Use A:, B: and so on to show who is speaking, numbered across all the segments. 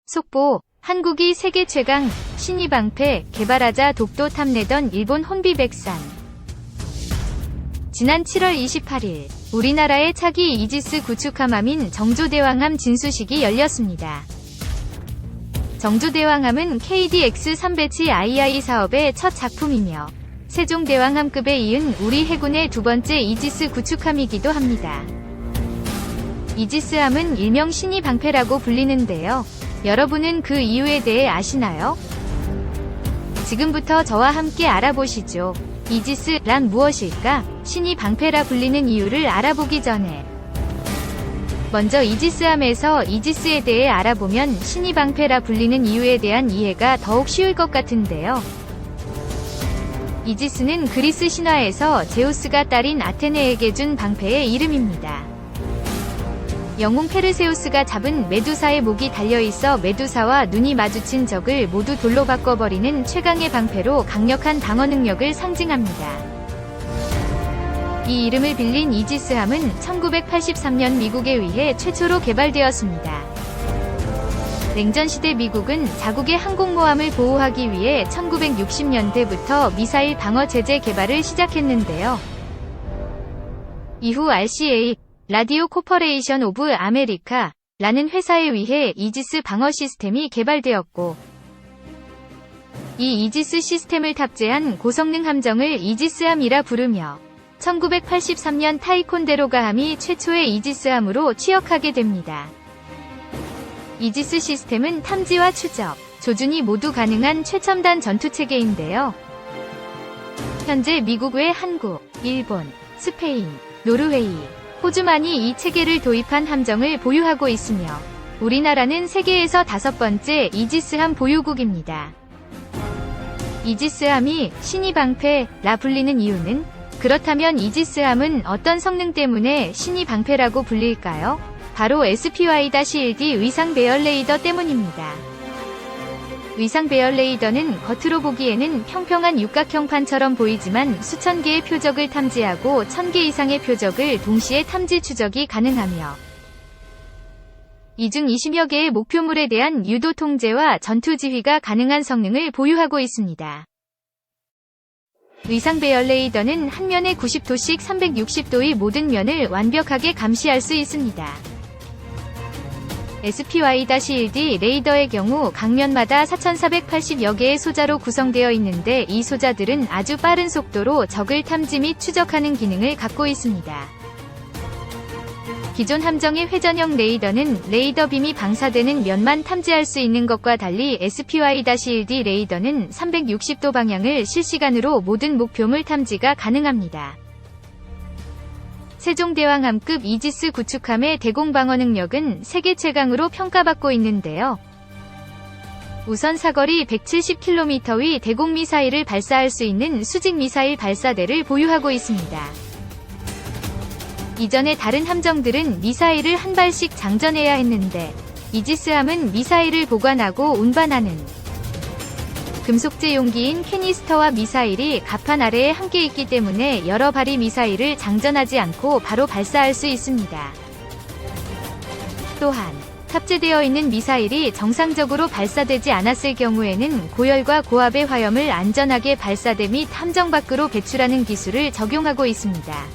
A: 속보, 한국이 세계 최강, 신의방패 개발하자 독도 탐내던 일본 혼비백산. 지난 7월 28일, 우리나라의 차기 이지스 구축함함인 정조대왕함 진수식이 열렸습니다. 정조대왕함은 KDX-3 배치 II 사업의 첫 작품이며 세종대왕함급에 이은 우리 해군의 두 번째 이지스 구축함이기도 합니다. 이지스함은 일명 신의방패라고 불리는데요. 여러분은 그 이유에 대해 아시나요? 지금부터 저와 함께 알아보시죠. 이지스란 무엇일까? 신의방패라 불리는 이유를 알아보기 전에 먼저 이지스함에서 이지스에 대해 알아보면 신의방패라 불리는 이유에 대한 이해가 더욱 쉬울 것 같은데요. 이지스는 그리스 신화에서 제우스가 딸인 아테네에게 준 방패의 이름입니다. 영웅 페르세우스가 잡은 메두사의 목이 달려있어 메두사와 눈이 마주친 적을 모두 돌로 바꿔버리는 최강의 방패로 강력한 방어 능력을 상징합니다. 이 이름을 빌린 이지스함은 1983년 미국에 의해 최초로 개발되었습니다. 냉전시대 미국은 자국의 항공모함을 보호하기 위해 1960년대부터 미사일 방어 체제 개발을 시작했는데요. 이후 RCA, 라디오 코퍼레이션 오브 아메리카 라는 회사에 의해 이지스 방어 시스템이 개발되었고, 이 이지스 시스템을 탑재한 고성능 함정을 이지스함이라 부르며 1983년 타이콘데로가함이 최초의 이지스함으로 취역하게 됩니다. 이지스 시스템은 탐지와 추적, 조준이 모두 가능한 최첨단 전투체계인데요. 현재 미국 외 한국, 일본, 스페인, 노르웨이, 호주만이 이 체계를 도입한 함정을 보유하고 있으며 우리나라는 세계에서 5번째 이지스함 보유국입니다. 이지스함이 신의방패라 불리는 이유는? 그렇다면 이지스함은 어떤 성능 때문에 신의방패라고 불릴까요? 바로 SPY-1D 의상 배열 레이더 때문입니다. 의상 배열 레이더는 겉으로 보기에는 평평한 육각형판처럼 보이지만 수천 개의 표적을 탐지하고 1000개 이상의 표적을 동시에 탐지 추적이 가능하며 이 중 20여 개의 목표물에 대한 유도 통제와 전투 지휘가 가능한 성능을 보유하고 있습니다. 의상 배열 레이더는 한 면에 90도씩 360도의 모든 면을 완벽하게 감시할 수 있습니다. SPY-1D 레이더의 경우 각면마다 4480여 개의 소자로 구성되어 있는데 이 소자들은 아주 빠른 속도로 적을 탐지 및 추적하는 기능을 갖고 있습니다. 기존 함정의 회전형 레이더는 레이더 빔이 방사되는 면만 탐지할 수 있는 것과 달리 SPY-1D 레이더는 360도 방향을 실시간으로 모든 목표물 탐지가 가능합니다. 세종대왕함급 이지스 구축함의 대공방어 능력은 세계 최강으로 평가받고 있는데요. 우선 사거리 170km의 대공미사일을 발사할 수 있는 수직미사일 발사대를 보유하고 있습니다. 이전에 다른 함정들은 미사일을 한 발씩 장전해야 했는데 이지스함은 미사일을 보관하고 운반하는 금속재 용기인 캐니스터와 미사일이 갑판 아래에 함께 있기 때문에 여러 발의 미사일을 장전하지 않고 바로 발사할 수 있습니다. 또한 탑재되어 있는 미사일이 정상적으로 발사되지 않았을 경우에는 고열과 고압의 화염을 안전하게 발사대 및 함정 밖으로 배출하는 기술을 적용하고 있습니다.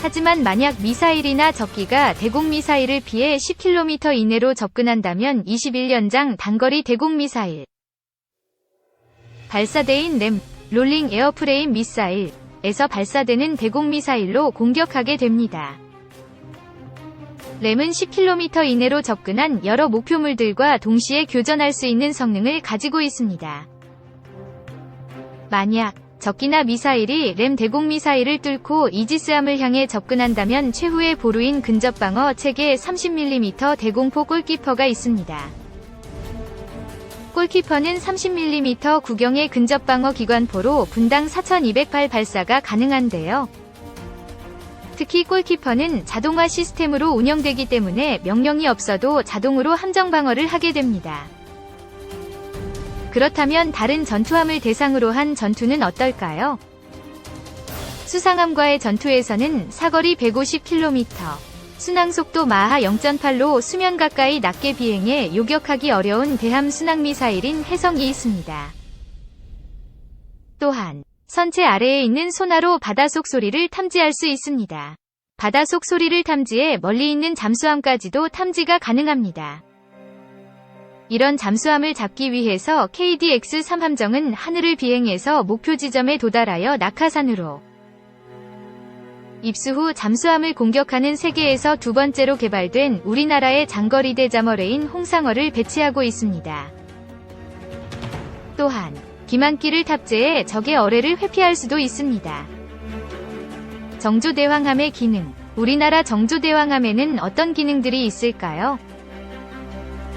A: 하지만 만약 미사일이나 적기가 대공미사일을 피해 10km 이내로 접근한다면 21연장 단거리 대공미사일, 발사대인 램, 롤링 에어프레임 미사일에서 발사되는 대공미사일로 공격하게 됩니다. 램은 10km 이내로 접근한 여러 목표물들과 동시에 교전할 수 있는 성능을 가지고 있습니다. 만약 적기나 미사일이 램 대공미사일을 뚫고 이지스함을 향해 접근한다면 최후의 보루인 근접방어 체계 30mm 대공포 골키퍼가 있습니다. 골키퍼는 30mm 구경의 근접방어 기관포로 분당 4208 발사가 가능한데요. 특히 골키퍼는 자동화 시스템으로 운영되기 때문에 명령이 없어도 자동으로 함정 방어를 하게 됩니다. 그렇다면 다른 전투함을 대상으로 한 전투는 어떨까요? 수상함과의 전투에서는 사거리 150km, 순항속도 마하 0.8로 수면 가까이 낮게 비행해 요격하기 어려운 대함 순항미사일인 해성이 있습니다. 또한 선체 아래에 있는 소나로 바닷속 소리를 탐지할 수 있습니다. 바닷속 소리를 탐지해 멀리 있는 잠수함까지도 탐지가 가능합니다. 이런 잠수함을 잡기 위해서 KDX-3 함정은 하늘을 비행해서 목표 지점에 도달하여 낙하산으로 입수 후 잠수함을 공격하는 세계에서 두 번째로 개발된 우리나라의 장거리 대자머레인 홍상어를 배치하고 있습니다. 또한 기만기를 탑재해 적의 어뢰를 회피할 수도 있습니다. 정조대왕함의 기능. 우리나라 정조대왕함에는 어떤 기능들이 있을까요?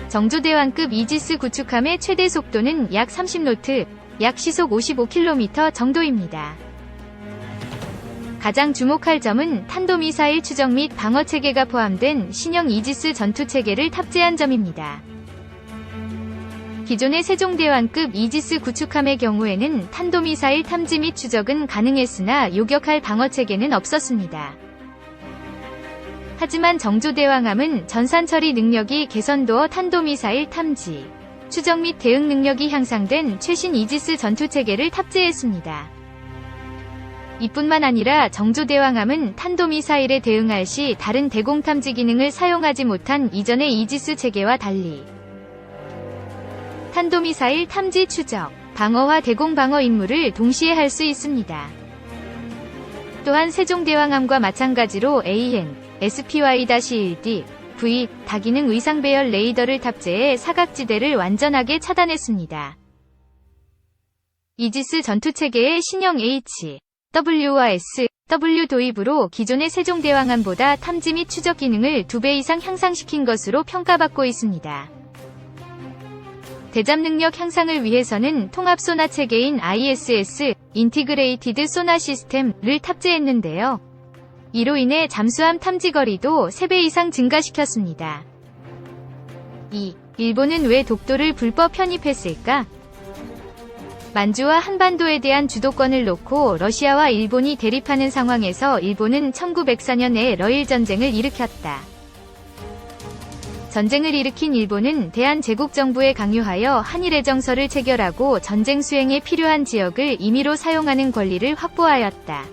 A: 정조대왕급 이지스 구축함의 최대 속도는 약 30노트, 약 시속 55km 정도입니다. 가장 주목할 점은 탄도미사일 추적 및 방어체계가 포함된 신형 이지스 전투체계를 탑재한 점입니다. 기존의 세종대왕급 이지스 구축함의 경우에는 탄도미사일 탐지 및 추적은 가능했으나 요격할 방어체계는 없었습니다. 하지만 정조대왕함은 전산처리 능력이 개선되어 탄도미사일 탐지, 추적 및 대응 능력이 향상된 최신 이지스 전투체계를 탑재했습니다. 이뿐만 아니라 정조대왕함은 탄도미사일에 대응할 시 다른 대공탐지 기능을 사용하지 못한 이전의 이지스 체계와 달리 탄도미사일 탐지 추적, 방어와 대공방어 임무를 동시에 할 수 있습니다. 또한 세종대왕함과 마찬가지로 AN, SPY-1D, V, 다기능 의상배열 레이더를 탑재해 사각지대를 완전하게 차단했습니다. 이지스 전투체계의 신형 H, W와 S, W 도입으로 기존의 세종대왕함보다 탐지 및 추적 기능을 2배 이상 향상시킨 것으로 평가받고 있습니다. 대잠 능력 향상을 위해서는 통합 소나 체계인 ISS, 인티그레이티드 소나 시스템을 탑재했는데요. 이로 인해 잠수함 탐지 거리도 3배 이상 증가시켰습니다. 2. 일본은 왜 독도를 불법 편입했을까? 만주와 한반도에 대한 주도권을 놓고 러시아와 일본이 대립하는 상황에서 일본은 1904년에 러일 전쟁을 일으켰다. 전쟁을 일으킨 일본은 대한제국정부에 강요하여 한일애정서를 체결하고 전쟁 수행에 필요한 지역을 임의로 사용하는 권리를 확보하였다.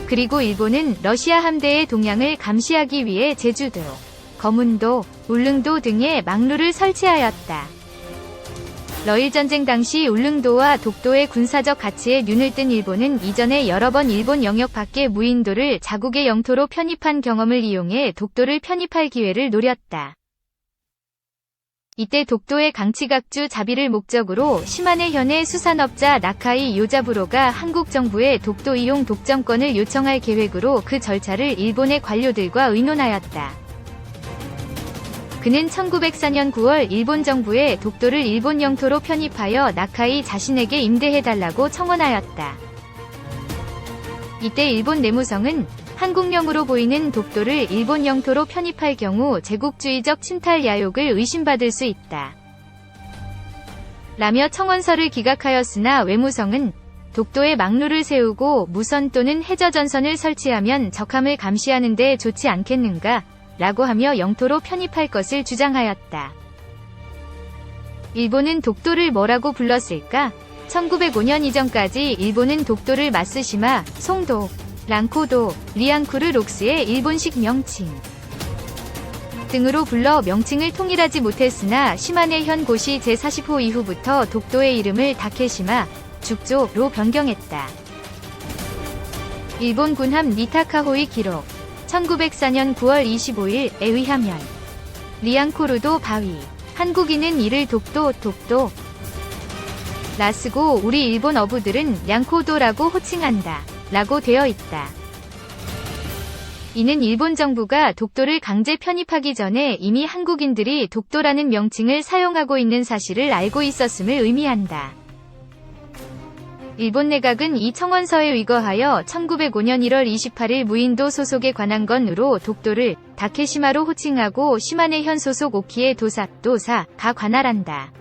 A: 그리고 일본은 러시아 함대의 동향을 감시하기 위해 제주도, 거문도, 울릉도 등에 막루를 설치하였다. 러일전쟁 당시 울릉도와 독도의 군사적 가치에 눈을 뜬 일본은 이전에 여러 번 일본 영역 밖의 무인도를 자국의 영토로 편입한 경험을 이용해 독도를 편입할 기회를 노렸다. 이때 독도의 강치각주 자비를 목적으로 시마네 현의 수산업자 나카이 요자부로가 한국 정부에 독도 이용 독점권을 요청할 계획으로 그 절차를 일본의 관료들과 의논하였다. 그는 1904년 9월 일본 정부에 독도를 일본 영토로 편입하여 나카이 자신에게 임대해달라고 청원하였다. 이때 일본 내무성은 한국령으로 보이는 독도를 일본 영토로 편입할 경우 제국주의적 침탈 야욕을 의심받을 수 있다. 라며 청원서를 기각하였으나 외무성은 독도에 막루를 세우고 무선 또는 해저전선을 설치하면 적함을 감시하는 데 좋지 않겠는가? 라고 하며 영토로 편입할 것을 주장하였다. 일본은 독도를 뭐라고 불렀을까? 1905년 이전까지 일본은 독도를 마쓰시마, 송도, 랑코도, 리앙쿠르 록스의 일본식 명칭 등으로 불러 명칭을 통일하지 못했으나 시마네현 고시 제40호 이후부터 독도의 이름을 다케시마, 죽조로 변경했다. 일본 군함 니타카호의 기록 1904년 9월 25일에 의하면 리앙코르도 바위, 한국인은 이를 독도 라쓰고 우리 일본 어부들은 량코도라고 호칭한다 라고 되어 있다. 이는 일본 정부가 독도를 강제 편입하기 전에 이미 한국인들이 독도라는 명칭을 사용하고 있는 사실을 알고 있었음을 의미한다. 일본 내각은 이 청원서에 의거하여 1905년 1월 28일 무인도 소속에 관한 건으로 독도를 다케시마로 호칭하고 시마네현 소속 오키에 도사가 관할한다.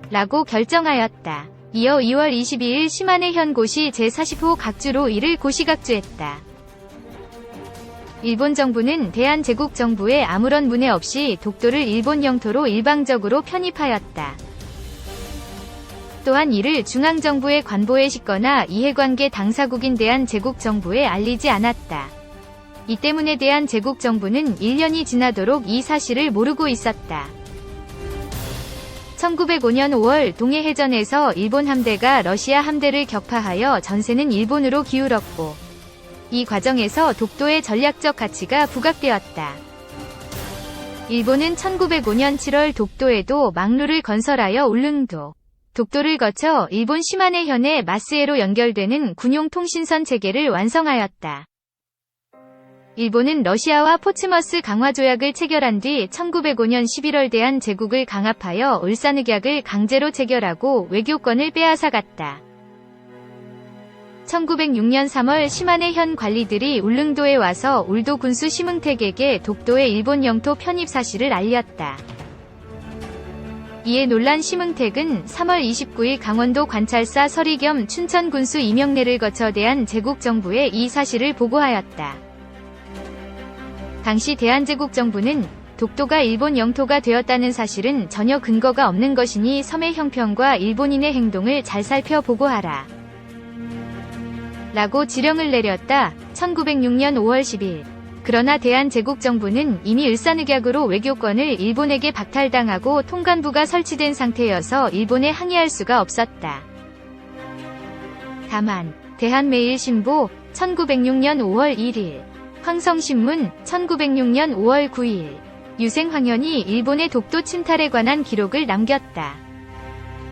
A: 라고 결정하였다. 이어 2월 22일 시마네현 고시 제40호 각주로 이를 고시각주했다. 일본 정부는 대한제국 정부에 아무런 문의 없이 독도를 일본 영토로 일방적으로 편입하였다. 또한 이를 중앙정부의 관보에 싣거나 이해관계 당사국인 대한제국 정부에 알리지 않았다. 이 때문에 대한제국 정부는 1년이 지나도록 이 사실을 모르고 있었다. 1905년 5월 동해해전에서 일본 함대가 러시아 함대를 격파하여 전세는 일본으로 기울었고, 이 과정에서 독도의 전략적 가치가 부각되었다. 일본은 1905년 7월 독도에도 막루를 건설하여 울릉도, 독도를 거쳐 일본 시마네 현의 마스에로 연결되는 군용 통신선 체계를 완성하였다. 일본은 러시아와 포츠머스 강화 조약을 체결한 뒤 1905년 11월 대한제국을 강압하여 울산의약을 강제로 체결하고 외교권을 빼앗아갔다. 1906년 3월 시마네 현 관리들이 울릉도에 와서 울도 군수 심흥택에게 독도의 일본 영토 편입 사실을 알렸다. 이에 놀란 심흥택은 3월 29일 강원도 관찰사 서리 겸 춘천 군수 이명래를 거쳐 대한제국 정부에 이 사실을 보고하였다. 당시 대한제국 정부는 독도가 일본 영토가 되었다는 사실은 전혀 근거가 없는 것이니 섬의 형편과 일본인의 행동을 잘 살펴 보고하라 라고 지령을 내렸다. 1906년 5월 10일. 그러나 대한제국 정부는 이미 을사늑약으로 외교권을 일본에게 박탈당하고 통관부가 설치된 상태여서 일본에 항의할 수가 없었다. 다만 대한매일신보 1906년 5월 1일, 황성신문 1906년 5월 9일, 유생황현이 일본의 독도 침탈에 관한 기록을 남겼다.